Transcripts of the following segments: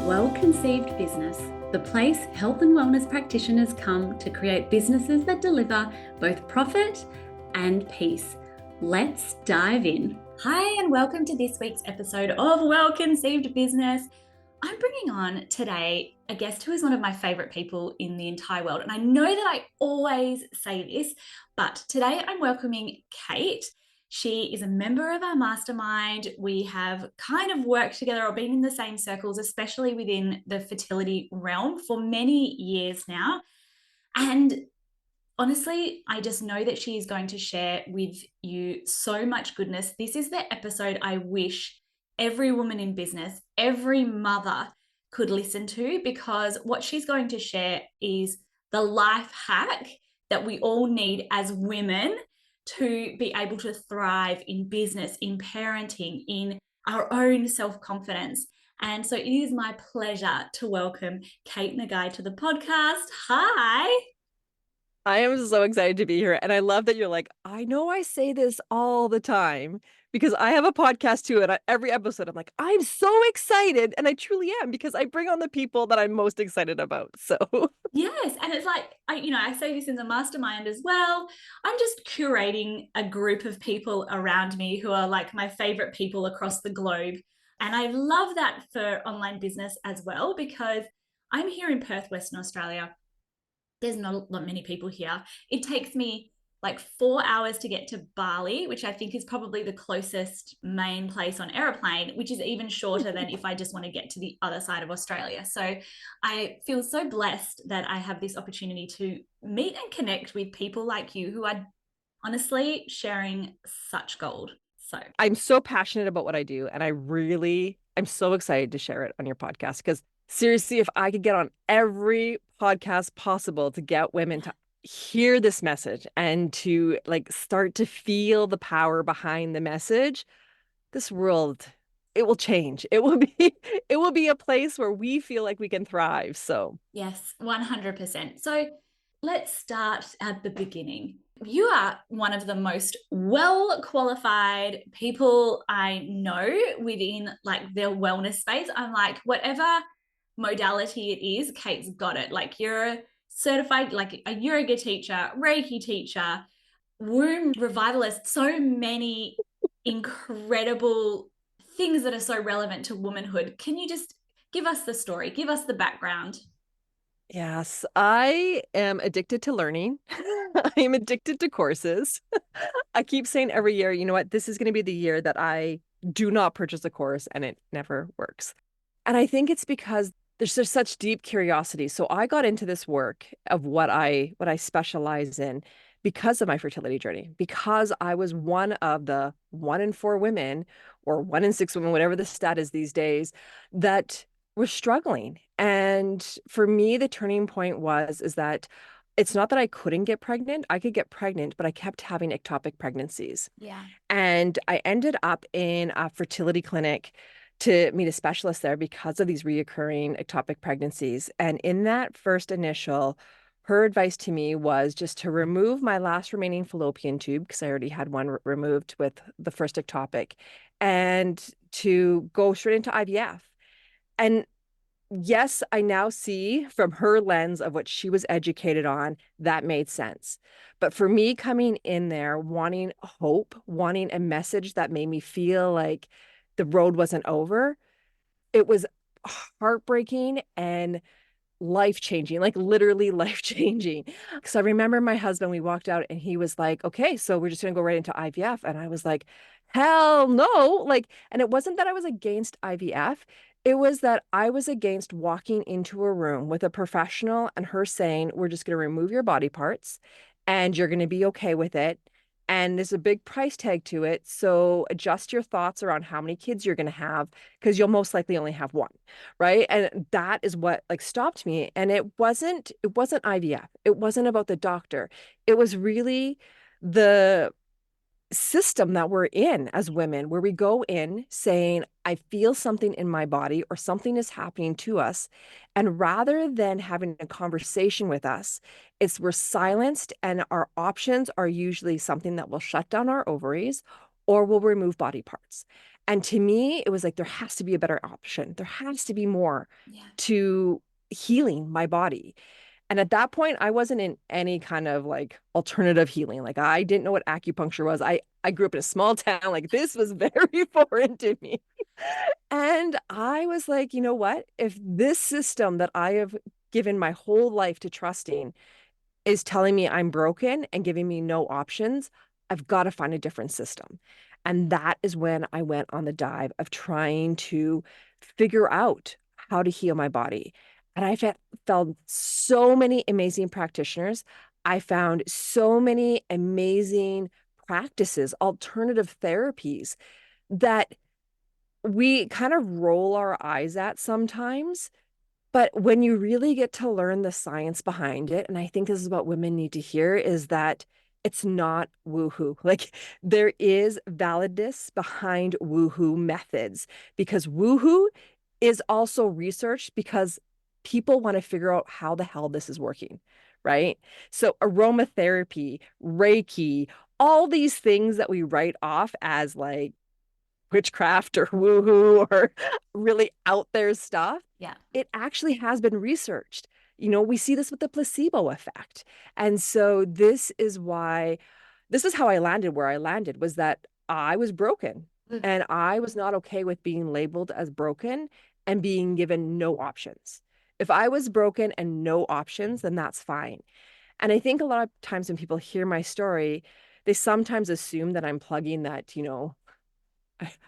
Well-Conceived Business, the place health and wellness practitioners come to create businesses that deliver both profit and peace. Let's dive in. Hi, and welcome to this week's episode of Well-Conceived Business. I'm bringing on today a guest who is one of my favorite people in the entire world. And I know that I always say this, but today I'm welcoming Kate. She is a member of our mastermind. We have kind of worked together or been in the same circles, especially within the fertility realm for many years now. And honestly, I just know that she is going to share with you so much goodness. This is the episode I wish every woman in business, every mother could listen to, because what she's going to share is the life hack that we all need as women to be able to thrive in business, in parenting, in our own self-confidence. And so it is my pleasure to welcome Kate Nguy to the podcast. Hi. I am so excited to be here. And I love that you're like, I know I say this all the time because I have a podcast too. And every episode, I'm like, I'm so excited. And I truly am, because I bring on the people that I'm most excited about. So Yes. And it's like, I say this in the mastermind as well. I'm just curating a group of people around me who are like my favorite people across the globe. And I love that for online business as well, because I'm here in Perth, Western Australia. There's not many people here. It takes me like 4 hours to get to Bali, which I think is probably the closest main place on airplane, which is even shorter than if I just want to get to the other side of Australia. So I feel so blessed that I have this opportunity to meet and connect with people like you who are honestly sharing such gold. So I'm so passionate about what I do. And I'm so excited to share it on your podcast, because seriously, if I could get on every podcast possible to get women to hear this message and to like start to feel the power behind the message, this world, it will change. It will be a place where we feel like we can thrive. So yes, 100%. So let's start at the beginning. You are one of the most well qualified people I know within like their wellness space. I'm like, whatever modality it is, Kate's got it. Like, you're a certified, like a yoga teacher, Reiki teacher, womb revivalist, so many incredible things that are so relevant to womanhood. Can you just give us the story, give us the background? yes, I am addicted to learning. I am addicted to courses. I keep saying every year, you know what, this is going to be the year that I do not purchase a course, and it never works. And I think it's because there's just such deep curiosity. So I got into this work of what I specialize in because of my fertility journey, because I was one of the 1 in 4 women, or 1 in 6 women, whatever the stat is these days, that were struggling. And for me, the turning point is that it's not that I couldn't get pregnant. I could get pregnant, but I kept having ectopic pregnancies. Yeah. And I ended up in a fertility clinic to meet a specialist there because of these reoccurring ectopic pregnancies. And in that first initial, her advice to me was just to remove my last remaining fallopian tube, because I already had one removed with the first ectopic, and to go straight into IVF. And yes, I now see from her lens of what she was educated on, that made sense. But for me, coming in there, wanting hope, wanting a message that made me feel like the road wasn't over, it was heartbreaking and life-changing, like literally life-changing. So I remember my husband, we walked out and he was like, okay, so we're just going to go right into IVF. And I was like, hell no. Like, and it wasn't that I was against IVF. It was that I was against walking into a room with a professional and her saying, we're just going to remove your body parts and you're going to be okay with it. And there's a big price tag to it. So adjust your thoughts around how many kids you're going to have, because you'll most likely only have one. Right. And that is what like stopped me. And it wasn't IVF. It wasn't about the doctor. It was really the system that we're in as women, where we go in saying, I feel something in my body or something is happening to us. And rather than having a conversation with us, we're silenced, and our options are usually something that will shut down our ovaries or will remove body parts. And to me, it was like, there has to be a better option. There has to be more Yeah. to healing my body. And at that point, I wasn't in any kind of like alternative healing. Like I didn't know what acupuncture was. I grew up in a small town. Like this was very foreign to me. And I was like, you know what? If this system that I have given my whole life to trusting is telling me I'm broken and giving me no options, I've got to find a different system. And that is when I went on the dive of trying to figure out how to heal my body. And found so many amazing practitioners. I found so many amazing practices, alternative therapies that we kind of roll our eyes at sometimes, but when you really get to learn the science behind it, and I think this is what women need to hear, is that it's not woohoo. Like there is validness behind woohoo methods because woohoo is also researched because people want to figure out how the hell this is working, right? So aromatherapy, Reiki, all these things that we write off as like witchcraft or woohoo or really out there stuff, Yeah. it actually has been researched. We see this with the placebo effect. And so this is how I landed where I landed was that I was broken Mm. and I was not okay with being labeled as broken and being given no options. If I was broken and no options, then that's fine. And I think a lot of times when people hear my story, they sometimes assume that I'm plugging that,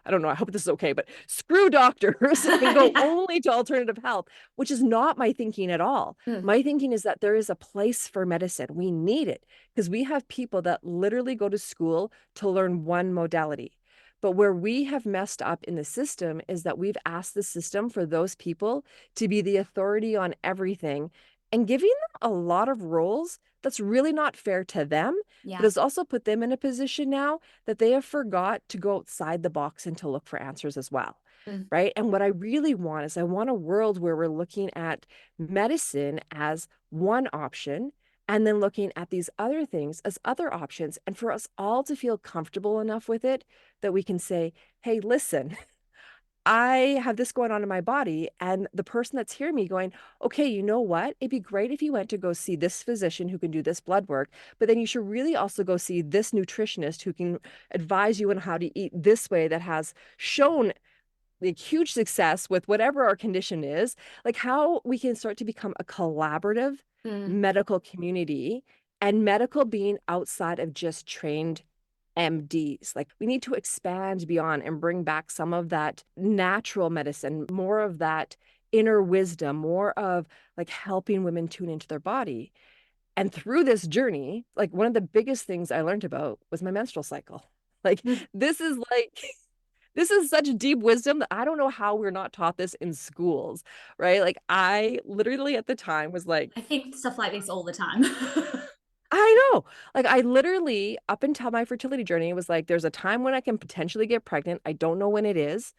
I don't know, I hope this is okay, but screw doctors and go Yeah. only to alternative health, which is not my thinking at all. Mm. My thinking is that there is a place for medicine. We need it because we have people that literally go to school to learn one modality. But where we have messed up in the system is that we've asked the system for those people to be the authority on everything and giving them a lot of roles that's really not fair to them, but Yeah. has also put them in a position now that they have forgot to go outside the box and to look for answers as well. Mm. Right. And what I really want is I want a world where we're looking at medicine as one option and then looking at these other things as other options. And for us all to feel comfortable enough with it that we can say, hey, listen, I have this going on in my body. And the person that's hearing me going, okay, you know what? It'd be great if you went to go see this physician who can do this blood work, but then you should really also go see this nutritionist who can advise you on how to eat this way that has shown like huge success with whatever our condition is, like how we can start to become a collaborative Mm. medical community and medical being outside of just trained MDs. Like we need to expand beyond and bring back some of that natural medicine, more of that inner wisdom, more of like helping women tune into their body. And through this journey, like one of the biggest things I learned about was my menstrual cycle. Like Mm. this is like this is such deep wisdom that I don't know how we're not taught this in schools, right? Like I literally at the time was like, I think stuff like this all the time. I know. Like I literally, up until my fertility journey, was like, there's a time when I can potentially get pregnant. I don't know when it is.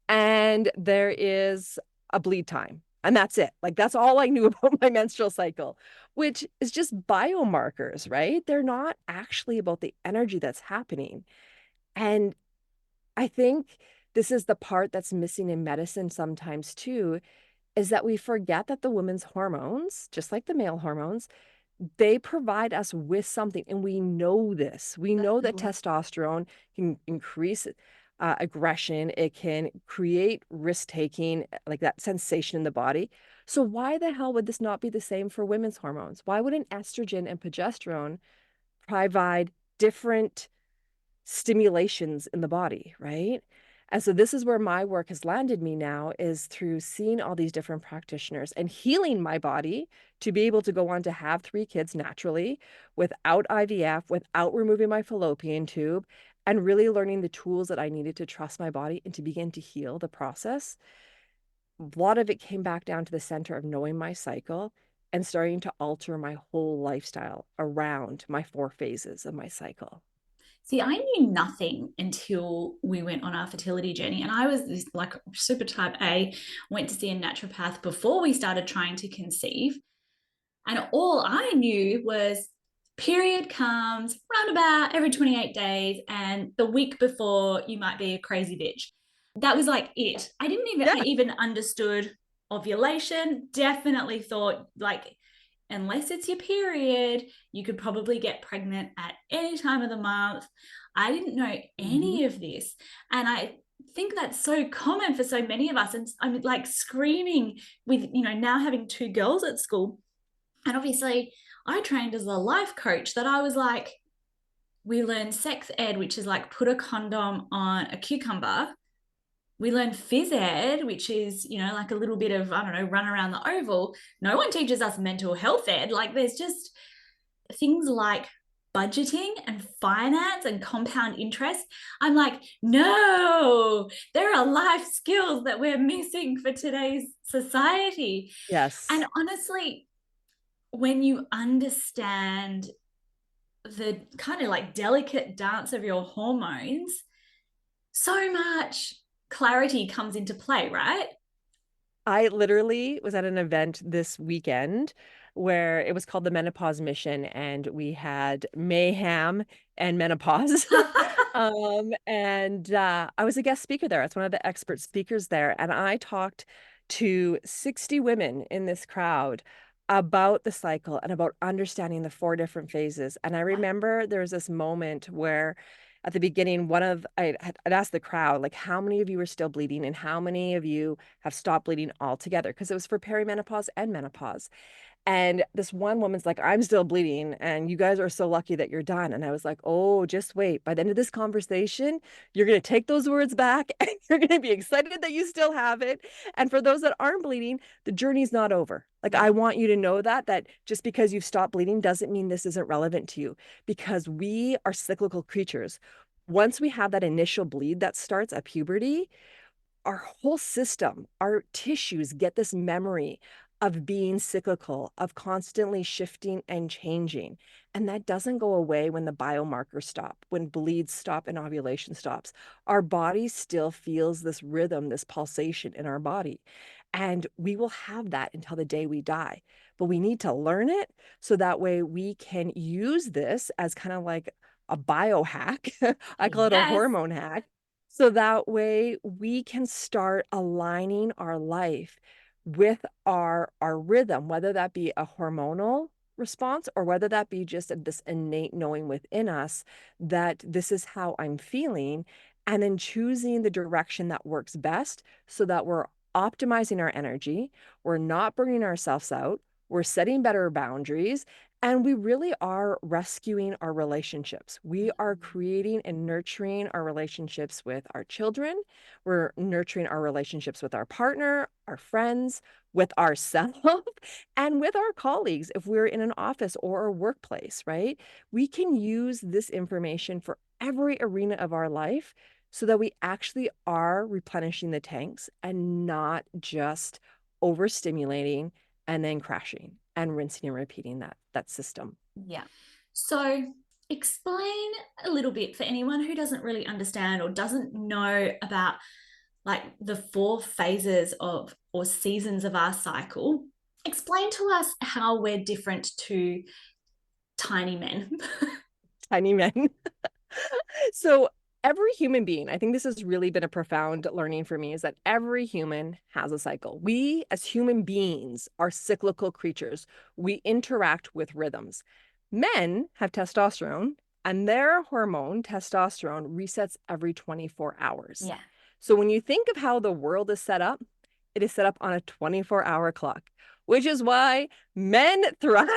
And there is a bleed time. And that's it. Like that's all I knew about my menstrual cycle, which is just biomarkers, right? They're not actually about the energy that's happening. And I think this is the part that's missing in medicine sometimes too, is that we forget that the women's hormones, just like the male hormones, they provide us with something. And we know this. We know that testosterone can increase aggression, it can create risk taking, like that sensation in the body. So, why the hell would this not be the same for women's hormones? Why wouldn't estrogen and progesterone provide different stimulations in the body, right? And so this is where my work has landed me now is through seeing all these different practitioners and healing my body to be able to go on to have 3 kids naturally without IVF, without removing my fallopian tube, and really learning the tools that I needed to trust my body and to begin to heal the process. A lot of it came back down to the center of knowing my cycle and starting to alter my whole lifestyle around my 4 phases of my cycle. See, I knew nothing until we went on our fertility journey. And I was this like super type A, went to see a naturopath before we started trying to conceive. And all I knew was period comes round about every 28 days. And the week before, you might be a crazy bitch. that was like it. I didn't even, Yeah. I even understood ovulation. Definitely thought like, unless it's your period, you could probably get pregnant at any time of the month. I didn't know Mhm. any of this. And I think that's so common for so many of us. And I'm like screaming with, now having two girls at school. And obviously, I trained as a life coach that I was like, we learn sex ed, which is like put a condom on a cucumber. We learn phys ed, which is, like a little bit of, I don't know, run around the oval. No one teaches us mental health ed. Like there's just things like budgeting and finance and compound interest. I'm like, no, there are life skills that we're missing for today's society. And Yes. honestly, when you understand the kind of like delicate dance of your hormones, so much clarity comes into play, right? I literally was at an event this weekend where it was called the Menopause Mission, and we had mayhem and menopause. I was a guest speaker there. I was one of the expert speakers there, and I talked to 60 women in this crowd about the cycle and about understanding the four different phases. And I remember there was this moment where at the beginning, I'd asked the crowd, like, how many of you are still bleeding and how many of you have stopped bleeding altogether? Because it was for perimenopause and menopause. And this one woman's like, I'm still bleeding, and you guys are so lucky that you're done. And I was like, oh, just wait. By the end of this conversation, you're going to take those words back and you're going to be excited that you still have it. And for those that aren't bleeding, the journey's not over. Like, Yeah. I want you to know that just because you've stopped bleeding doesn't mean this isn't relevant to you, because we are cyclical creatures. Once we have that initial bleed that starts at puberty, our whole system, our tissues get this memory of being cyclical, of constantly shifting and changing. And that doesn't go away when the biomarkers stop, when bleeds stop and ovulation stops. Our body still feels this rhythm, this pulsation in our body. And we will have that until the day we die. But we need to learn it so that way we can use this as kind of like a biohack. I call it a Yes. hormone hack, so that way we can start aligning our life with our rhythm, whether that be a hormonal response or whether that be just this innate knowing within us that this is how I'm feeling, and then choosing the direction that works best so that we're optimizing our energy, we're not burning ourselves out, we're setting better boundaries, and we really are rescuing our relationships. We are creating and nurturing our relationships with our children. We're nurturing our relationships with our partner, our friends, with ourselves, and with our colleagues if we're in an office or a workplace, right? We can use this information for every arena of our life so that we actually are replenishing the tanks and not just overstimulating and then crashing and rinsing and repeating that system. Yeah. So explain a little bit for anyone who doesn't really understand or doesn't know about like the four phases of or seasons of our cycle. Explain to us how we're different to tiny men. Tiny men. So every human being, I think this has really been a profound learning for me, is that every human has a cycle. We as human beings are cyclical creatures. We interact with rhythms. Men have testosterone, and their hormone, testosterone, resets every 24 hours. Yeah. So when you think of how the world is set up, it is set up on a 24-hour clock, which is why men thrive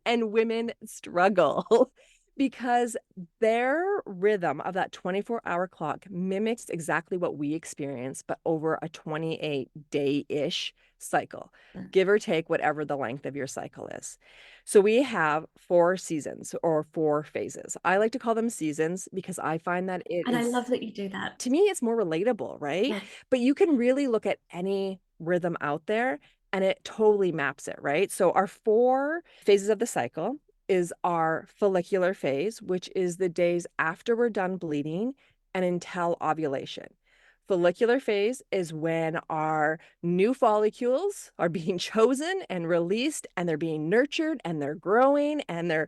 and women struggle. Because their rhythm of that 24-hour clock mimics exactly what we experience, but over a 28-day-ish cycle, give or take whatever the length of your cycle is. So we have 4 seasons or 4 phases. I like to call them seasons because I find that it And I is, love that you do that. to me, it's more relatable, right? Yeah. But you can really look at any rhythm out there and it totally maps it, right? So our 4 phases of the cycle is our follicular phase, which is the days after we're done bleeding and until ovulation. Follicular phase is when our new follicles are being chosen and released, and they're being nurtured and they're growing and they're,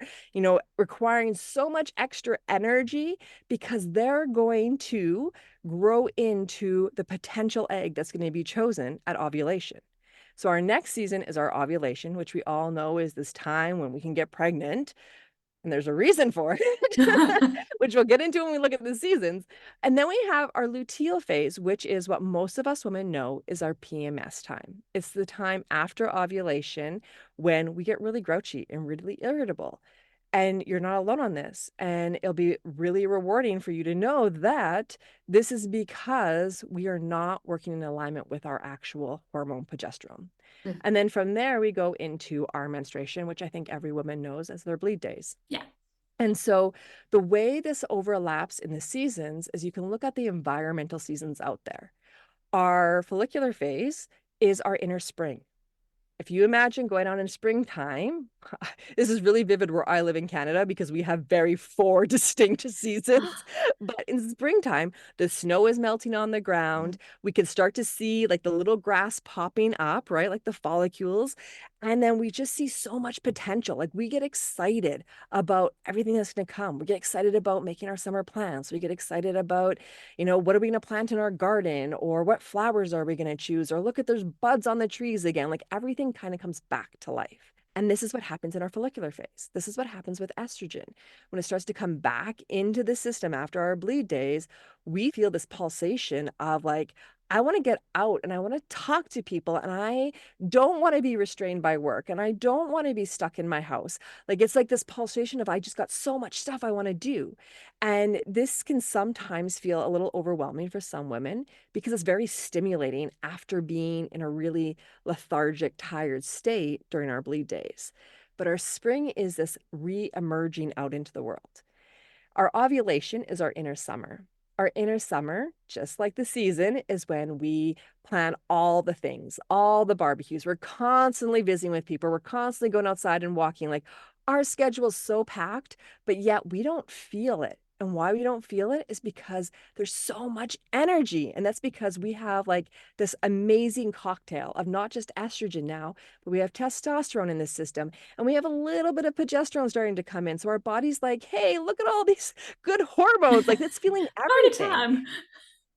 requiring so much extra energy because they're going to grow into the potential egg that's going to be chosen at ovulation. So our next season is our ovulation, which we all know is this time when we can get pregnant. And there's a reason for it, which we'll get into when we look at the seasons. And then we have our luteal phase, which is what most of us women know is our PMS time. It's the time after ovulation when we get really grouchy and really irritable. And you're not alone on this. And it'll be really rewarding for you to know that this is because we are not working in alignment with our actual hormone progesterone. Mm. And then from there, we go into our menstruation, which I think every woman knows as their bleed days. Yeah. And so the way this overlaps in the seasons is you can look at the environmental seasons out there. Our follicular phase is our inner spring. If you imagine going out in springtime, this is really vivid where I live in Canada because we have very four distinct seasons. But in springtime, the snow is melting on the ground. We can start to see like the little grass popping up, right? Like the follicles. And then we just see so much potential. Like we get excited about everything that's going to come. We get excited about making our summer plans. We get excited about, what are we going to plant in our garden, or what flowers are we going to choose, or look at those buds on the trees again. Like everything kind of comes back to life. And this is what happens in our follicular phase. This is what happens with estrogen. When it starts to come back into the system after our bleed days, we feel this pulsation of like, I want to get out and I want to talk to people, and I don't want to be restrained by work, and I don't want to be stuck in my house. Like it's like this pulsation of I just got so much stuff I want to do. And this can sometimes feel a little overwhelming for some women because it's very stimulating after being in a really lethargic, tired state during our bleed days. But our spring is this re-emerging out into the world. Our ovulation is our inner summer. Our inner summer, just like the season, is when we plan all the things, all the barbecues. We're constantly visiting with people. We're constantly going outside and walking. Like our schedule is so packed, but yet we don't feel it. And why we don't feel it is because there's so much energy. And that's because we have like this amazing cocktail of not just estrogen now, but we have testosterone in the system. And we have a little bit of progesterone starting to come in. So our body's like, hey, look at all these good hormones. Like it's feeling Party everything. time.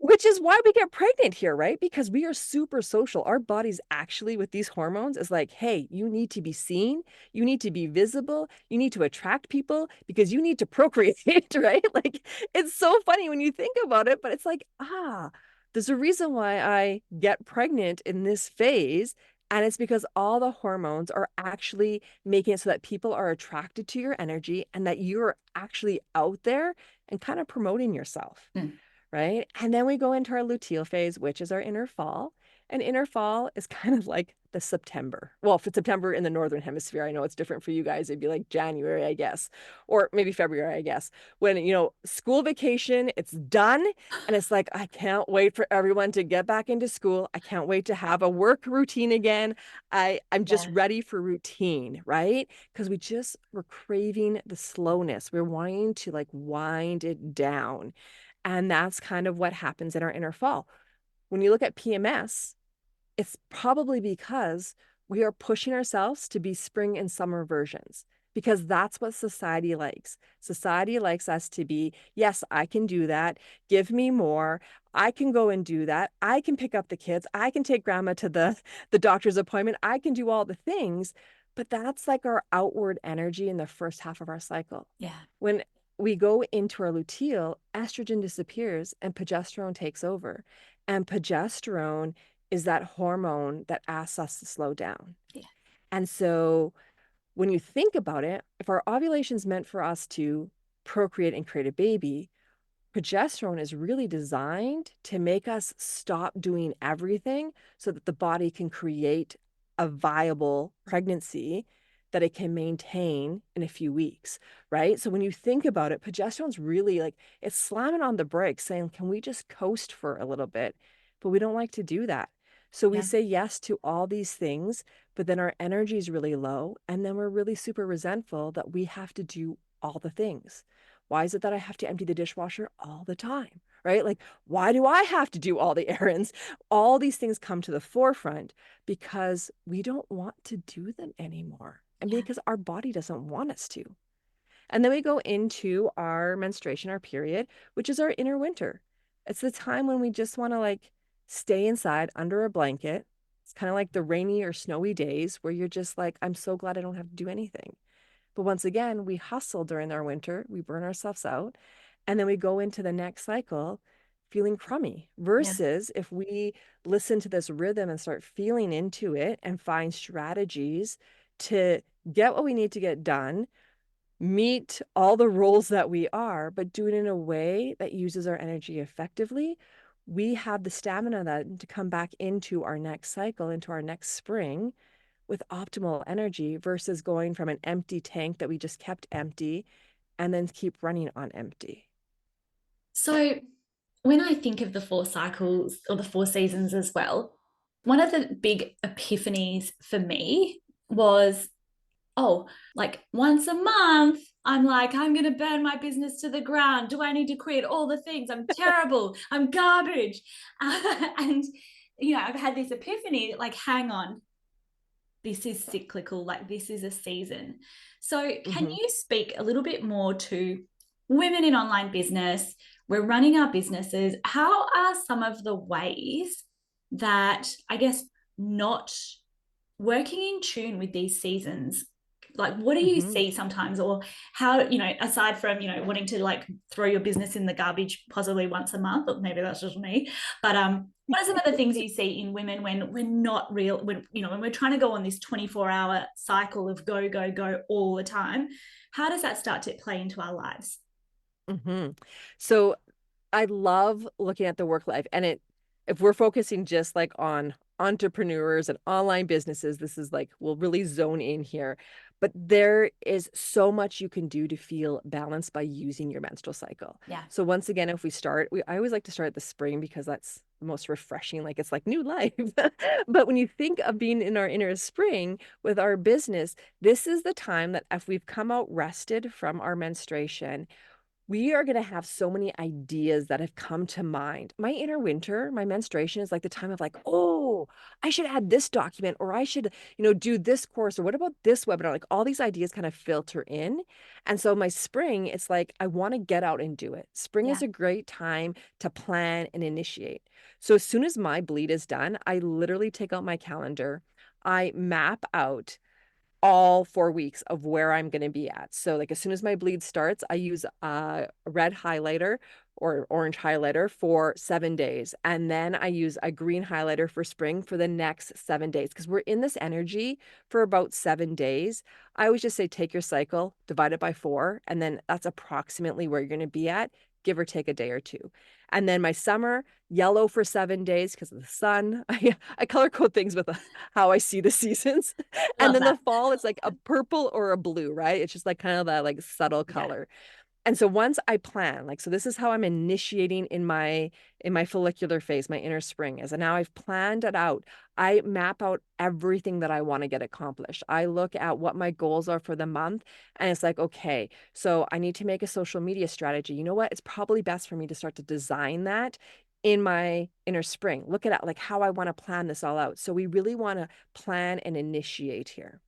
Which is why we get pregnant here, right? Because we are super social. Our bodies actually, with these hormones, is like, hey, you need to be seen. You need to be visible. You need to attract people because you need to procreate, right? Like, it's so funny when you think about it, but it's like, there's a reason why I get pregnant in this phase. And it's because all the hormones are actually making it so that people are attracted to your energy and that you're actually out there and kind of promoting yourself. Mm. Right? And then we go into our luteal phase, which is our inner fall. And inner fall is kind of like the September. Well, if it's September in the Northern Hemisphere, I know it's different for you guys. It'd be like January, I guess, or maybe February, I guess, when, school vacation, it's done. And it's like, I can't wait for everyone to get back into school. I can't wait to have a work routine again. I'm just ready for routine, right? Because we're craving the slowness. We're wanting to like wind it down. And that's kind of what happens in our inner fall. When you look at PMS, it's probably because we are pushing ourselves to be spring and summer versions because that's what society likes. Society likes us to be, yes, I can do that. Give me more. I can go and do that. I can pick up the kids. I can take grandma to the doctor's appointment. I can do all the things. But that's like our outward energy in the first half of our cycle. Yeah. When we go into our luteal, estrogen disappears and progesterone takes over. And progesterone is that hormone that asks us to slow down. Yeah. And so when you think about it, if our ovulation is meant for us to procreate and create a baby, progesterone is really designed to make us stop doing everything so that the body can create a viable pregnancy that it can maintain in a few weeks, right? So when you think about it, progesterone's really like, it's slamming on the brakes saying, can we just coast for a little bit? But we don't like to do that. So we say yes to all these things, but then our energy is really low. And then we're really super resentful that we have to do all the things. Why is it that I have to empty the dishwasher all the time? right? Like, why do I have to do all the errands? All these things come to the forefront because we don't want to do them anymore. And Yeah. because our body doesn't want us to. And then we go into our menstruation, our period, which is our inner winter. It's the time when we just want to like stay inside under a blanket. It's kind of like the rainy or snowy days where you're just like, I'm so glad I don't have to do anything. But once again, we hustle during our winter, we burn ourselves out, and then we go into the next cycle feeling crummy. Yeah. Versus if we listen to this rhythm and start feeling into it and find strategies to get what we need to get done, meet all the roles that we are, but do it in a way that uses our energy effectively, we have the stamina then to come back into our next cycle, into our next spring with optimal energy versus going from an empty tank that we just kept empty and then keep running on empty. So when I think of the four cycles or the four seasons as well, one of the big epiphanies for me was, oh, like once a month, I'm like, I'm going to burn my business to the ground. Do I need to quit all the things? I'm terrible. I'm garbage. And, I've had this epiphany like, hang on, this is cyclical, like this is a season. So, can Mm-hmm. you speak a little bit more to women in online business? We're running our businesses. How are some of the ways that I guess not working in tune with these seasons, like what do you Mm-hmm. see sometimes, or how, aside from wanting to like throw your business in the garbage possibly once a month, or maybe that's just me, but what are some of the things you see in women when we're not real, when we're trying to go on this 24-hour cycle of go go go all the time? How does that start to play into our lives? Mm-hmm. So I love looking at the work life and if we're focusing just like on entrepreneurs and online businesses, this is like we'll really zone in here. But there is so much you can do to feel balanced by using your menstrual cycle. Yeah. So once again, if we start, I always like to start at the spring because that's the most refreshing, like it's like new life. But when you think of being in our inner spring with our business, this is the time that if we've come out rested from our menstruation, we are going to have so many ideas that have come to mind. My inner winter, my menstruation is like the time of like, oh, I should add this document or I should, do this course or what about this webinar? Like all these ideas kind of filter in. And so my spring, it's like I want to get out and do it. Spring is Yeah. a great time to plan and initiate. So as soon as my bleed is done, I literally take out my calendar. I map out all 4 weeks of where I'm going to be at. So, like, as soon as my bleed starts, I use a red highlighter or orange highlighter for 7 days. And then I use a green highlighter for spring for the next 7 days because we're in this energy for about 7 days. I always just say take your cycle, divide it by 4, and then that's approximately where you're going to be at, give or take a day or two. And then my summer, yellow for 7 days because of the sun. I color code things with how I see the seasons. And Love then the that. fall, it's like a purple or a blue, right? It's just like kind of that like subtle Yeah. color. And so once I plan, like, so this is how I'm initiating in my follicular phase, my inner spring is. And now I've planned it out. I map out everything that I want to get accomplished. I look at what my goals are for the month. And it's like, okay, so I need to make a social media strategy. You know what? It's probably best for me to start to design that in my inner spring. Look at it like how I want to plan this all out. So we really want to plan and initiate here.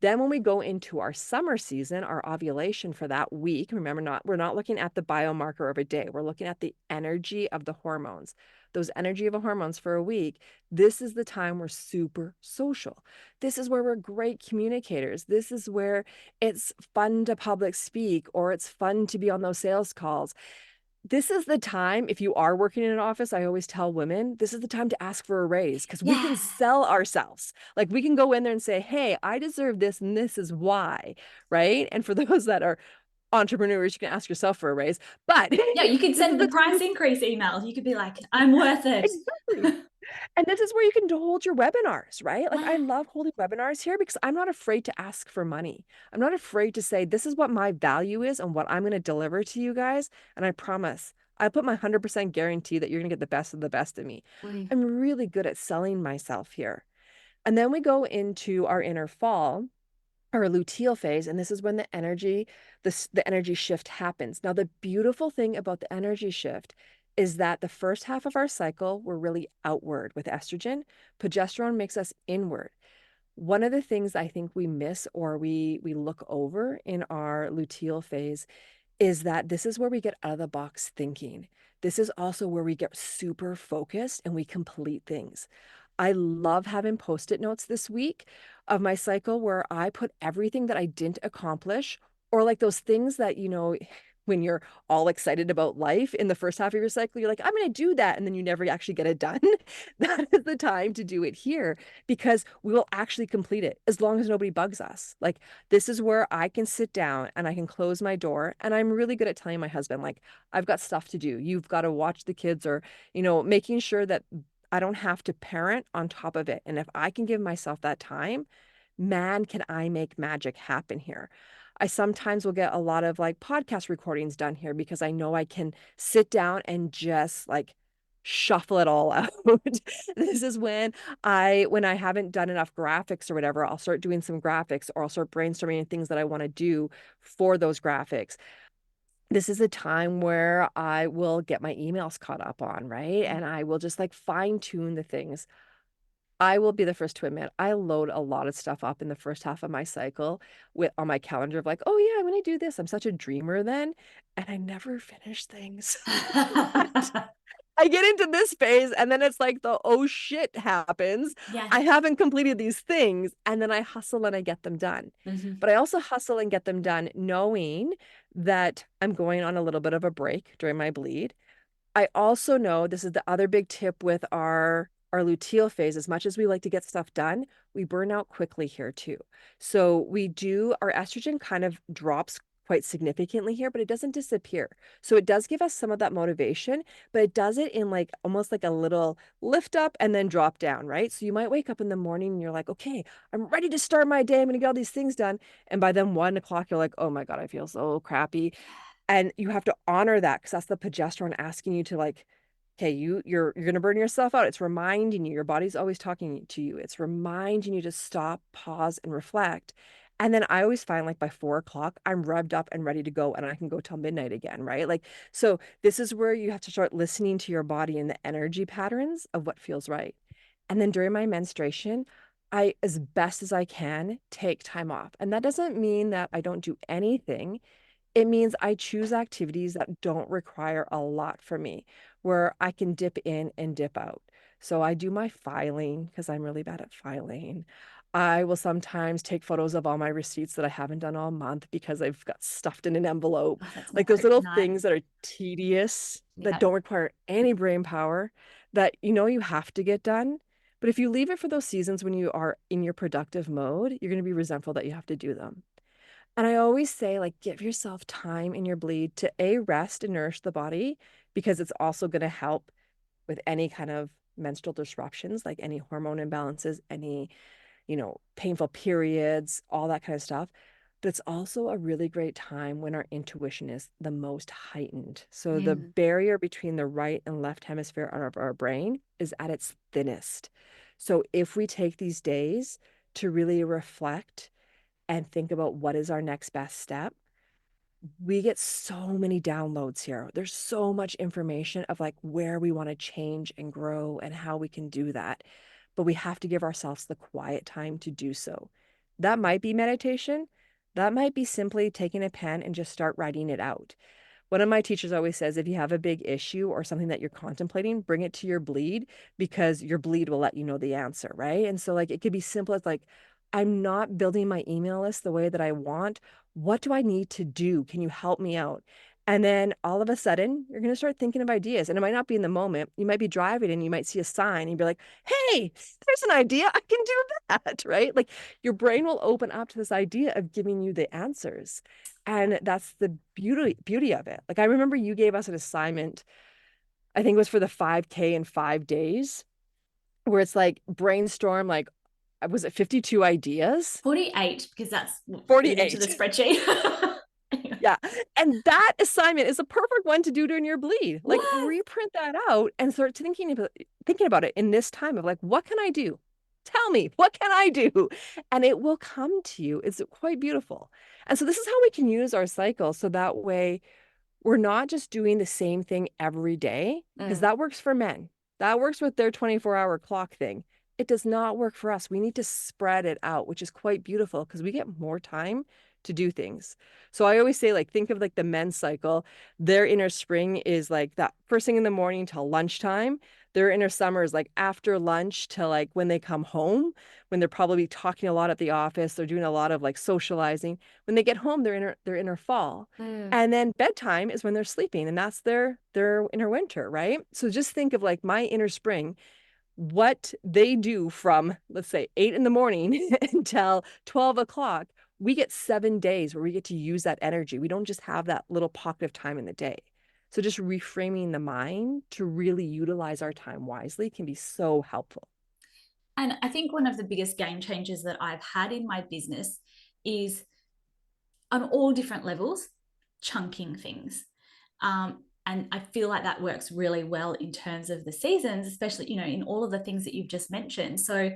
Then when we go into our summer season, our ovulation for that week, remember we're not looking at the biomarker of a day. We're looking at the energy of the hormones. Those energy of the hormones for a week, this is the time we're super social. This is where we're great communicators. This is where it's fun to public speak or it's fun to be on those sales calls. This is the time, if you are working in an office, I always tell women, this is the time to ask for a raise because we can Yeah. sell ourselves. Like we can go in there and say, hey, I deserve this and this is why, right? And for those that are entrepreneurs, you can ask yourself for a raise. But Yeah, you could this is send the the time price increase email. You could be like, I'm worth it. exactly. And this is where you can hold your webinars, right? Like I Yeah. love holding webinars here because I'm not afraid to ask for money. I'm not afraid to say, this is what my value is and what I'm going to deliver to you guys. And I promise, I put my 100% guarantee that you're going to get the best of the best of me. Mm. I'm really good at selling myself here. And then we go into our inner fall, our luteal phase, and this is when the energy shift happens. Now, the beautiful thing about the energy shift is that the first half of our cycle, we're really outward with estrogen. Progesterone makes us inward. One of the things I think we miss or we look over in our luteal phase is that this is where we get out of the box thinking. This is also where we get super focused and we complete things. I love having post-it notes this week of my cycle where I put everything that I didn't accomplish, or like those things that, when you're all excited about life in the first half of your cycle, you're like, I'm going to do that. And then you never actually get it done. That is the time to do it here because we will actually complete it as long as nobody bugs us. Like, this is where I can sit down and I can close my door. And I'm really good at telling my husband, like, I've got stuff to do. You've got to watch the kids, or, making sure that I don't have to parent on top of it. And if I can give myself that time, man, can I make magic happen here. I sometimes will get a lot of like podcast recordings done here because I know I can sit down and just like shuffle it all out. This is when I haven't done enough graphics or whatever, I'll start doing some graphics, or I'll start brainstorming things that I want to do for those graphics. This is a time where I will get my emails caught up on, right? And I will just like fine tune the things. I will be the first to admit, I load a lot of stuff up in the first half of my cycle with on my calendar of like, oh yeah, I'm going to do this. I'm such a dreamer then. And I never finish things. I get into this phase and then it's like the oh shit happens. Yeah. I haven't completed these things, and then I hustle and I get them done. But I also hustle and get them done knowing that I'm going on a little bit of a break during my bleed. I also know this is the other big tip with our luteal phase. As much as we like to get stuff done, we burn out quickly here too. So our estrogen kind of drops quite significantly here, but it doesn't disappear. So it does give us some of that motivation, but it does it in like almost like a little lift up and then drop down, right? So you might wake up in the morning and you're like, okay, I'm ready to start my day. I'm gonna get all these things done. And by then 1 o'clock, you're like, oh my God, I feel so crappy. And you have to honor that because that's the progesterone asking you to like, okay, you're gonna burn yourself out. It's reminding you, your body's always talking to you. It's reminding you to stop, pause, and reflect. And then I always find like by 4 o'clock, I'm revved up and ready to go, and I can go till midnight again, right? Like, so this is where you have to start listening to your body and the energy patterns of what feels right. And then during my menstruation, I, as best as I can, take time off. And that doesn't mean that I don't do anything. It means I choose activities that don't require a lot for me, where I can dip in and dip out. So I do my filing because I'm really bad at filing. I will sometimes take photos of all my receipts that I haven't done all month because I've got stuffed in an envelope. Oh, that's my Like those little kryptonite. things that are tedious, that Yeah. don't require any brain power, that you have to get done. But if you leave it for those seasons when you are in your productive mode, you're going to be resentful that you have to do them. And I always say, like, give yourself time in your bleed to rest and nourish the body, because it's also going to help with any kind of menstrual disruptions, like any hormone imbalances, any, painful periods, all that kind of stuff. But it's also a really great time when our intuition is the most heightened. So the Mm. barrier between the right and left hemisphere of our brain is at its thinnest. So if we take these days to really reflect and think about what is our next best step, we get so many downloads here. There's so much information of like where we want to change and grow and how we can do that. But we have to give ourselves the quiet time to do so. That might be meditation. That might be simply taking a pen and just start writing it out. One of my teachers always says, if you have a big issue or something that you're contemplating, bring it to your bleed, because your bleed will let you know the answer, right? And so like it could be simple as like, I'm not building my email list the way that I want. What do I need to do? Can you help me out? And then all of a sudden, you're going to start thinking of ideas. And it might not be in the moment. You might be driving and you might see a sign and be like, hey, there's an idea. I can do that, right? Like your brain will open up to this idea of giving you the answers. And that's the beauty of it. Like I remember you gave us an assignment, I think it was for the 5K in 5 days, where it's like brainstorm, like, was it 52 ideas? 48, because that's what fit into the 48. spreadsheet. Yeah. And that assignment is a perfect one to do during your bleed. Like What? reprint that out and start thinking about it in this time of like, what can I do? Tell me, what can I do? And it will come to you. It's quite beautiful. And so this is how we can use our cycle. So that way we're not just doing the same thing every day, because that works for men. That works with their 24-hour clock thing. It does not work for us. We need to spread it out, which is quite beautiful because we get more time to do things. So I always say, like, think of like the men's cycle. Their inner spring is like that first thing in the morning till lunchtime. Their inner summer is like after lunch till like when they come home, when they're probably talking a lot at the office, they're doing a lot of like socializing. When they get home, their inner fall. And then bedtime is when they're sleeping, and that's their inner winter, right? So just think of like my inner spring, what they do from, let's say, 8 in the morning until 12 o'clock. We get 7 days where we get to use that energy. We don't just have that little pocket of time in the day. So just reframing the mind to really utilize our time wisely can be so helpful. And I think one of the biggest game changers that I've had in my business is on all different levels, chunking things. And I feel like that works really well in terms of the seasons, especially, in all of the things that you've just mentioned. So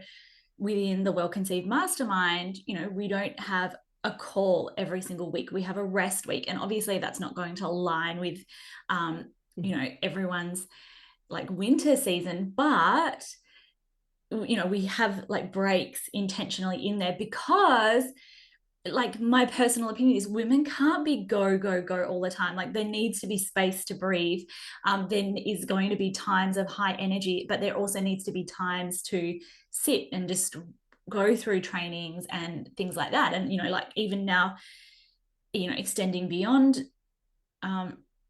within the Well Conceived Mastermind, we don't have a call every single week. We have a rest week. And obviously that's not going to align with, everyone's like winter season, but we have like breaks intentionally in there because, like, my personal opinion is women can't be go go go all the time. Like, there needs to be space to breathe. There is going to be times of high energy, but there also needs to be times to sit and just go through trainings and things like that. And like, even now, extending beyond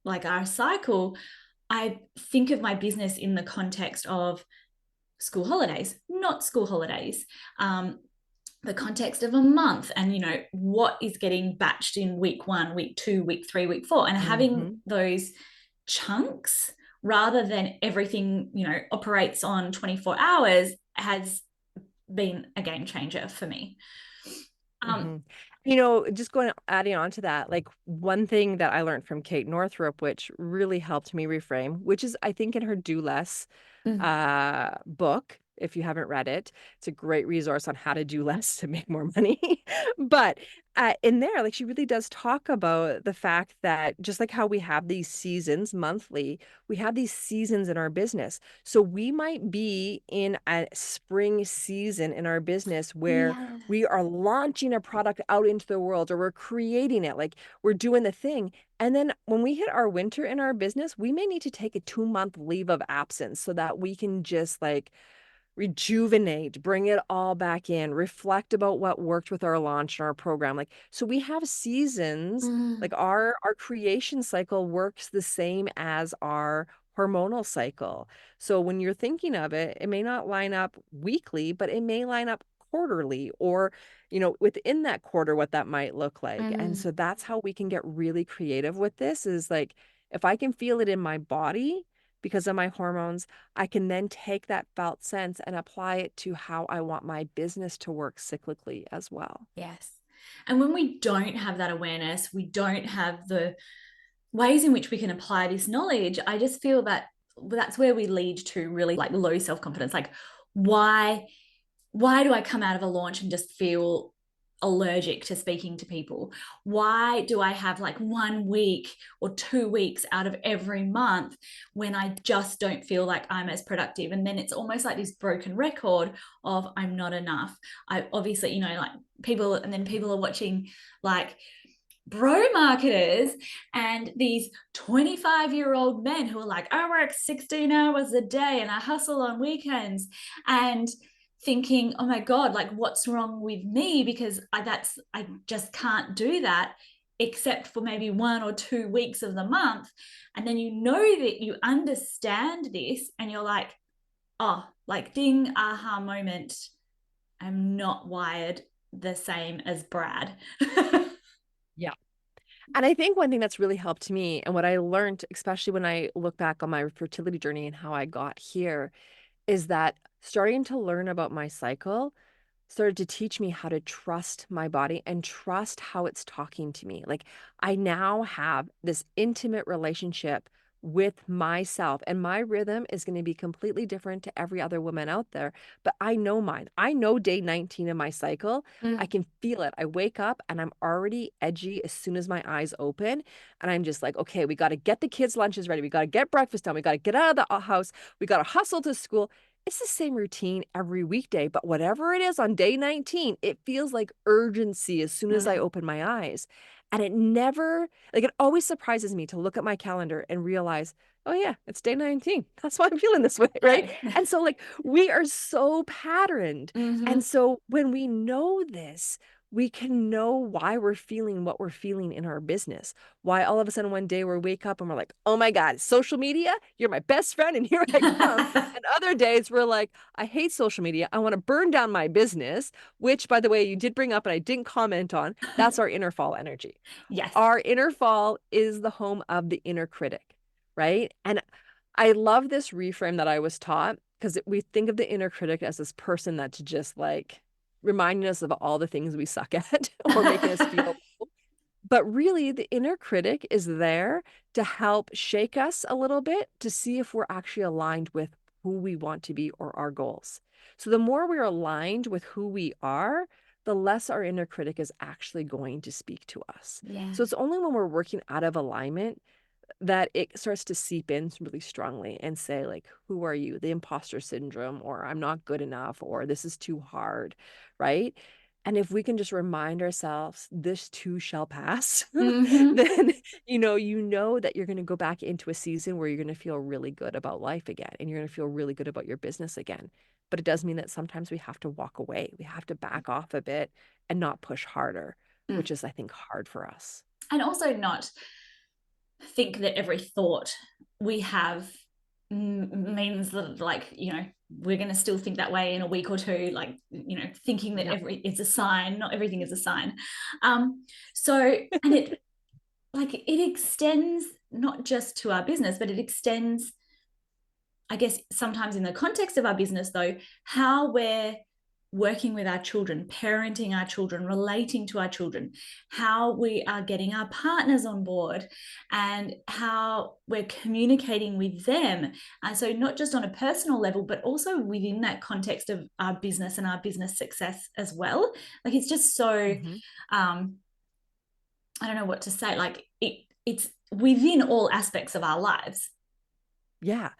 like our cycle, I think of my business in the context of school holidays, not school holidays, the context of a month, and what is getting batched in week 1, week 2, week 3, week 4, and having those chunks rather than everything operates on 24 hours has been a game changer for me. Just adding on to that, like one thing that I learned from Kate Northrup, which really helped me reframe, which is, I think, in her Do Less book. If you haven't read it, it's a great resource on how to do less to make more money. But in there, like, she really does talk about the fact that just like how we have these seasons monthly, we have these seasons in our business. So we might be in a spring season in our business where we are launching a product out into the world, or we're creating it, like we're doing the thing. And then when we hit our winter in our business, we may need to take a 2-month leave of absence so that we can just like rejuvenate, bring it all back in, reflect about what worked with our launch and our program. Like, so we have seasons, like our creation cycle works the same as our hormonal cycle. So when you're thinking of it, it may not line up weekly, but it may line up quarterly, or within that quarter, what that might look like. And so that's how we can get really creative with this, is like, if I can feel it in my body because of my hormones, I can then take that felt sense and apply it to how I want my business to work cyclically as well. Yes. And when we don't have that awareness, we don't have the ways in which we can apply this knowledge, I just feel that that's where we lead to really like low self-confidence. Like, why do I come out of a launch and just feel allergic to speaking to people? Why do I have like 1 week or 2 weeks out of every month when I just don't feel like I'm as productive? And then it's almost like this broken record of I'm not enough. I obviously, like people, and then people are watching like bro marketers and these 25-year-old men who are like, I work 16 hours a day and I hustle on weekends, and thinking, oh my God, like, what's wrong with me? Because I just can't do that except for maybe 1 or 2 weeks of the month. And then that you understand this and you're like, oh, like, ding, aha moment. I'm not wired the same as Brad. Yeah. And I think one thing that's really helped me, and what I learned, especially when I look back on my fertility journey and how I got here, is that starting to learn about my cycle started to teach me how to trust my body and trust how it's talking to me. Like, I now have this intimate relationship with myself. And my rhythm is going to be completely different to every other woman out there. But I know mine. I know day 19 of my cycle. I Mm. can feel it. I wake up and I'm already edgy as soon as my eyes open. And I'm just like, okay, we got to get the kids' lunches ready. We got to get breakfast done. We got to get out of the house. We got to hustle to school. It's the same routine every weekday, but whatever it is on day 19, it feels like urgency as soon as I Mm. open my eyes. And it never, like, it always surprises me to look at my calendar and realize, oh, yeah, it's day 19. That's why I'm feeling this way, right? Right. And so, like, we are so patterned. Hmm. And so, when we know this, we can know why we're feeling what we're feeling in our business. Why all of a sudden one day we wake up and we're like, oh my God, social media, you're my best friend, and here I come. And other days we're like, I hate social media. I want to burn down my business, which, by the way, you did bring up and I didn't comment on. That's our inner fall energy. Yes. Our inner fall is the home of the inner critic, right? And I love this reframe that I was taught because we think of the inner critic as this person that's just like reminding us of all the things we suck at or making us feel. But really, the inner critic is there to help shake us a little bit to see if we're actually aligned with who we want to be or our goals. So the more we're aligned with who we are, the less our inner critic is actually going to speak to us. Yeah. So it's only when we're working out of alignment that it starts to seep in really strongly and say, like, who are you? The imposter syndrome, or I'm not good enough, or this is too hard, right? And if we can just remind ourselves, this too shall pass, Hmm. then you know that you're going to go back into a season where you're going to feel really good about life again, and you're going to feel really good about your business again. But it does mean that sometimes we have to walk away. We have to back off a bit and not push harder, Mm. which is, I think, hard for us. And also not think that every thought we have means that, like, we're going to still think that way in a week or two, like, thinking that Yeah. it's a sign. Not everything is a sign. So, and it, like, it extends not just to our business, but it extends, I guess, sometimes in the context of our business, though, how we're working with our children, parenting our children, relating to our children, how we are getting our partners on board, and how we're communicating with them. And so, not just on a personal level, but also within that context of our business and our business success as well. Like, it's just so, Mhm. um, I don't know what to say. Like, it's within all aspects of our lives. Yeah.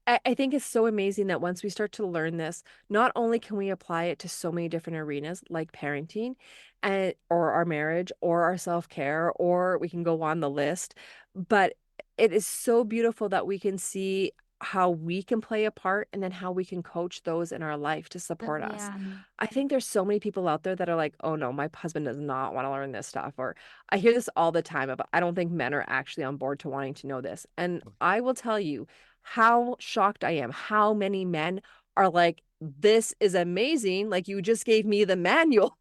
I think it's so amazing that once we start to learn this, not only can we apply it to so many different arenas like parenting and or our marriage or our self-care, or we can go on the list, but it is so beautiful that we can see how we can play a part and then how we can coach those in our life to support us. Yeah. I think there's so many people out there that are like, oh no, my husband does not want to learn this stuff. Or I hear this all the time about, I don't think men are actually on board to wanting to know this. And I will tell you, how shocked I am, how many men are like, this is amazing. Like, you just gave me the manual,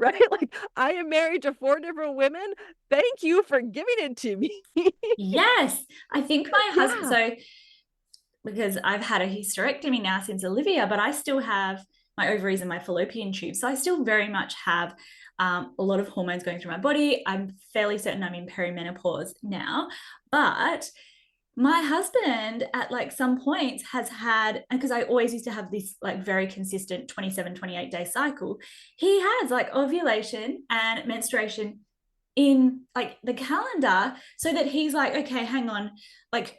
right? Like, I am married to 4 different women. Thank you for giving it to me. Yes, I think my husband, Yeah. so because I've had a hysterectomy now since Olivia, but I still have my ovaries and my fallopian tube. So I still very much have a lot of hormones going through my body. I'm fairly certain I'm in perimenopause now. But my husband at like some points has had, because I always used to have this like very consistent 27, 28-day cycle, he has like ovulation and menstruation in like the calendar, so that he's like, okay, hang on, like,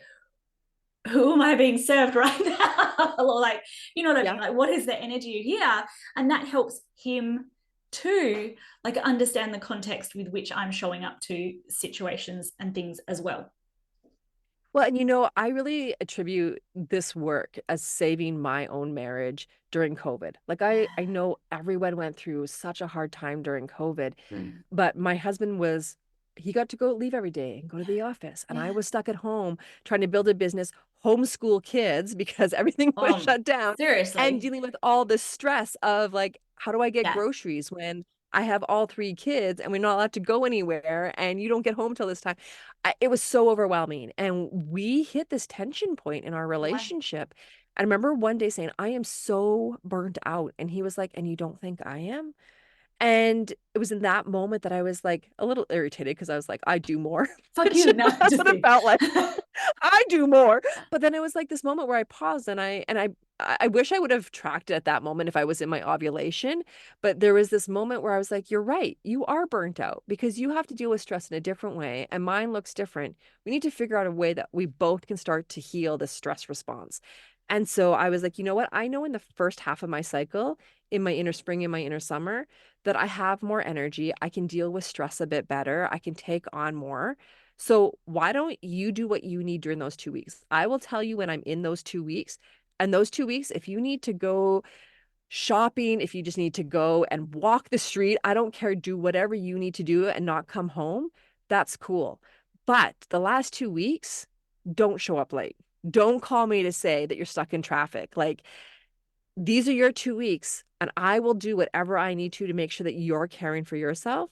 who am I being served right now? Or like, you know what I mean? Yeah. Like, what is the energy here? And that helps him to like understand the context with which I'm showing up to situations and things as well. Well, and I really attribute this work as saving my own marriage during COVID. Like, I know everyone went through such a hard time during COVID, Mm. but my husband he got to go leave every day and go to the office. And I Yeah. was stuck at home trying to build a business, homeschool kids because everything was shut down, and Seriously. dealing with all the stress of like, how do I get Yeah. groceries when I have all 3 kids and we're not allowed to go anywhere and you don't get home till this time? It was so overwhelming. And we hit this tension point in our Yeah. relationship. I remember one day saying, I am so burnt out. And he was like, and you don't think I am? And it was in that moment that I was like a little irritated because I was like, I do more. Fuck you. No, That's just what it kidding. felt like. I do more. But then it was like this moment where I paused and I wish I would have tracked it at that moment if I was in my ovulation. But there was this moment where I was like, you're right. You are burnt out because you have to deal with stress in a different way. And mine looks different. We need to figure out a way that we both can start to heal this stress response. And so I was like, you know what? I know in the first half of my cycle, in my inner spring, in my inner summer, that I have more energy. I can deal with stress a bit better. I can take on more. So why don't you do what you need during those 2 weeks? I will tell you when I'm in those 2 weeks. And those 2 weeks, if you need to go shopping, if you just need to go and walk the street, I don't care, do whatever you need to do and not come home, that's cool. But the last 2 weeks, don't show up late. Don't call me to say that you're stuck in traffic. Like, these are your 2 weeks, and I will do whatever I need to make sure that you're caring for yourself.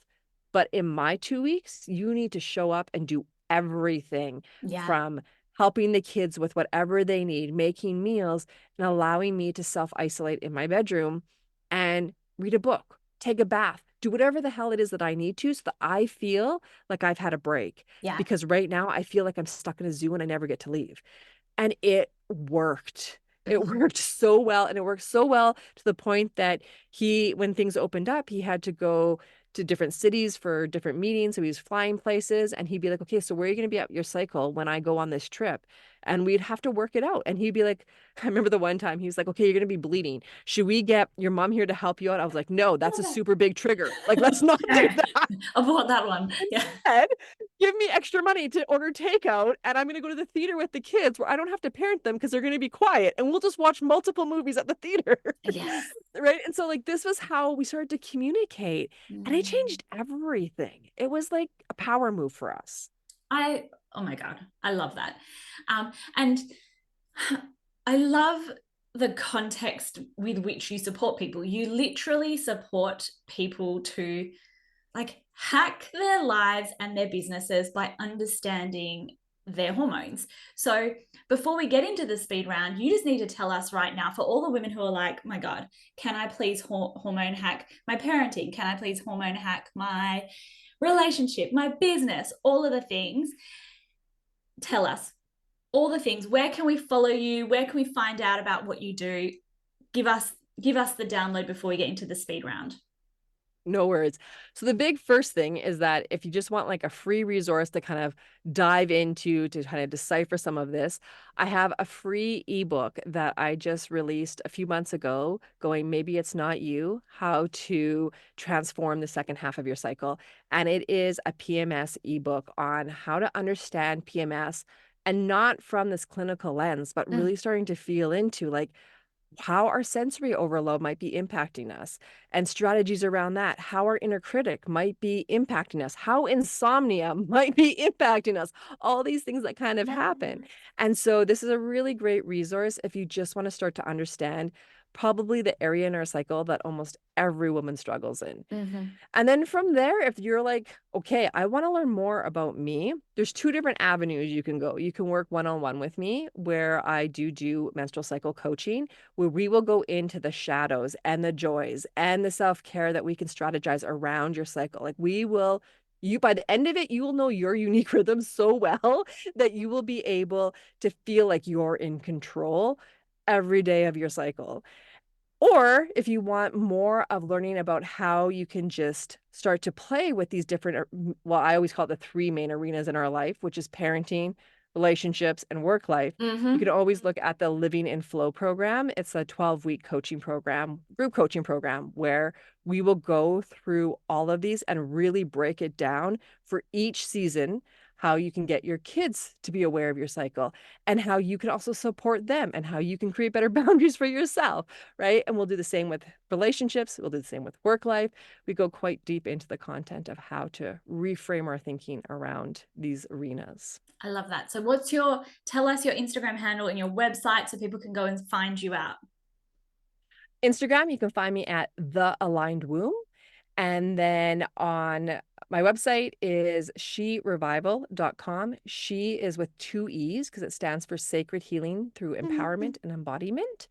But in my 2 weeks, you need to show up and do everything Yeah. from helping the kids with whatever they need, making meals, and allowing me to self-isolate in my bedroom and read a book, take a bath, do whatever the hell it is that I need to so that I feel like I've had a break. Yeah. Because right now I feel like I'm stuck in a zoo and I never get to leave. And it worked. It worked so well. And it worked so well to the point that when things opened up, he had to go to different cities for different meetings. So he was flying places and he'd be like, okay, so where are you going to be at your cycle when I go on this trip? And we'd have to work it out. And he'd be like, I remember the one time he was like, okay, you're going to be bleeding. Should we get your mom here to help you out? I was like, no, that's a super big trigger. Like, let's not do that. Avoid that one. Yeah. Instead, give me extra money to order takeout, and I'm going to go to the theater with the kids where I don't have to parent them because they're going to be quiet, and we'll just watch multiple movies at the theater. Yes. Right. And so, like, this was how we started to communicate, and it Mm. changed everything. It was like a power move for us. Oh my God, I love that. And I love the context with which you support people. You literally support people to like hack their lives and their businesses by understanding their hormones. So before we get into the speed round, you just need to tell us right now, for all the women who are like, my God, can I please hormone hack my parenting? Can I please hormone hack my relationship, my business, all of the things? Tell us all the things. Where can we follow you? Where can we find out about what you do? Give us the download before we get into the speed round. No words. So the big first thing is that if you just want like a free resource to kind of dive into to kind of decipher some of this, I have a free ebook that I just released a few months ago going, maybe it's not you, how to transform the second half of your cycle. And it is a PMS ebook on how to understand PMS, and not from this clinical lens, but really starting to feel into like how our sensory overload might be impacting us and strategies around that, how our inner critic might be impacting us, how insomnia might be impacting us, all these things that kind of happen. And so this is a really great resource if you just want to start to understand probably the area in our cycle that almost every woman struggles in. Mm-hmm. And then from there, if you're like, okay, I want to learn more about me, there's two different avenues you can go. You can work one-on-one with me, where I do menstrual cycle coaching, where we will go into the shadows and the joys and the self-care that we can strategize around your cycle. Like by the end of it, you will know your unique rhythm so well that you will be able to feel like you're in control every day of your cycle. Or if you want more of learning about how you can just start to play with these different, well, I always call it the three main arenas in our life, which is parenting, relationships, and work life. You can always look at the Living in Flow program. It's a 12-week coaching program, group coaching program, where we will go through all of these and really break it down for each season, how you can get your kids to be aware of your cycle and how you can also support them and how you can create better boundaries for yourself, right? And we'll do the same with relationships. We'll do the same with work life. We go quite deep into the content of how to reframe our thinking around these arenas. I love that. So tell us your Instagram handle and your website so people can go and find you out. Instagram, you can find me at The Aligned Womb. And then on my website is sherevival.com. She is with two E's because it stands for Sacred Healing Through Empowerment and Embodiment.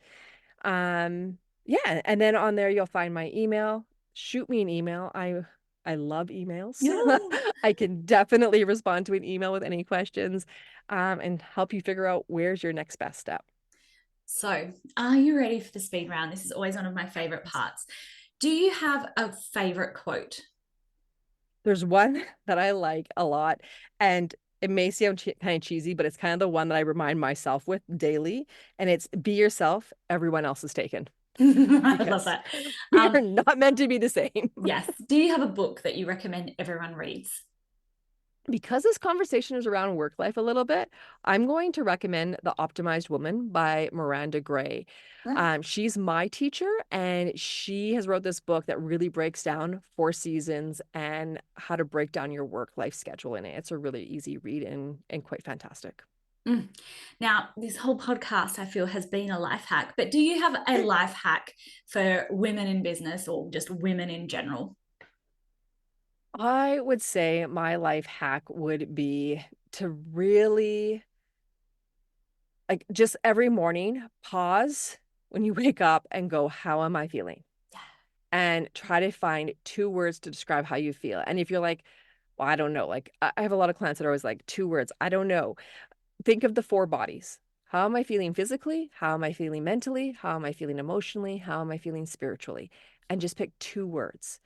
Yeah. And then on there, you'll find my email, shoot me an email. I love emails. Yeah. I can definitely respond to an email with any questions, and help you figure out where's your next best step. So, are you ready for the speed round? This is always one of my favorite parts. Do you have a favorite quote? There's one that I like a lot, and it may sound kind of cheesy, but it's kind of the one that I remind myself with daily, and it's be yourself, everyone else is taken. I love Because that. we are not meant to be the same. Yes. Do you have a book that you recommend everyone reads? Because this conversation is around work life a little bit, I'm going to recommend The Optimized Woman by Miranda Gray. She's my teacher, and she has wrote this book that really breaks down 4 seasons and how to break down your work life schedule in it. It's a really easy read and quite fantastic. Now, this whole podcast, I feel, has been a life hack, but do you have a life hack for women in business or just women in general? I would say my life hack would be to really, like, just every morning pause when you wake up and go, how am I feeling? And try to find 2 words to describe how you feel. And if you're like, well, I don't know, like I have a lot of clients that are always like, 2 words, I don't know. Think of the 4 bodies. How am I feeling physically? How am I feeling mentally? How am I feeling emotionally? How am I feeling spiritually? And just pick 2 words.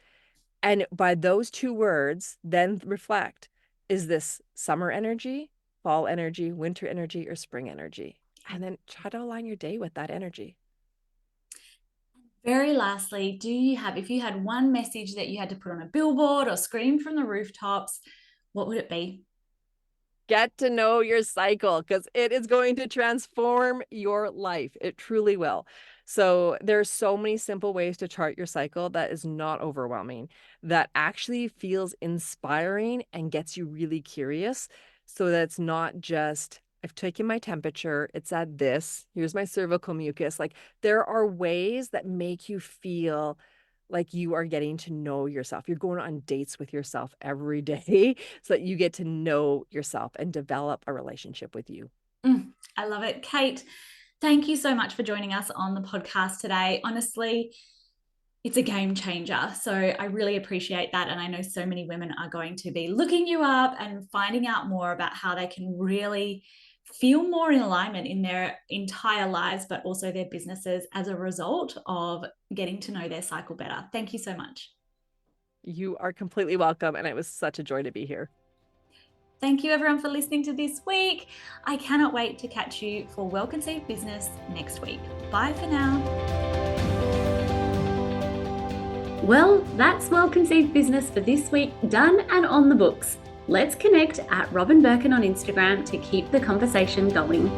And by those 2 words, then reflect, is this summer energy, fall energy, winter energy, or spring energy? And then try to align your day with that energy. Very lastly, do you have, if you had one message that you had to put on a billboard or scream from the rooftops, what would it be? Get to know your cycle, because it is going to transform your life. It truly will. So there's so many simple ways to chart your cycle that is not overwhelming, that actually feels inspiring and gets you really curious. So that it's not just, I've taken my temperature, it's at this, here's my cervical mucus. Like, there are ways that make you feel like you are getting to know yourself. You're going on dates with yourself every day so that you get to know yourself and develop a relationship with you. I love it. Kate, thank you so much for joining us on the podcast today. Honestly, it's a game changer. So I really appreciate that. And I know so many women are going to be looking you up and finding out more about how they can really feel more in alignment in their entire lives, but also their businesses as a result of getting to know their cycle better. Thank you so much. You are completely welcome. And it was such a joy to be here. Thank you everyone for listening to this week. I cannot wait to catch you for Well Conceived Business next week. Bye for now. Well, that's Well Conceived Business for this week, done and on the books. Let's connect at Robin Birkin on Instagram to keep the conversation going.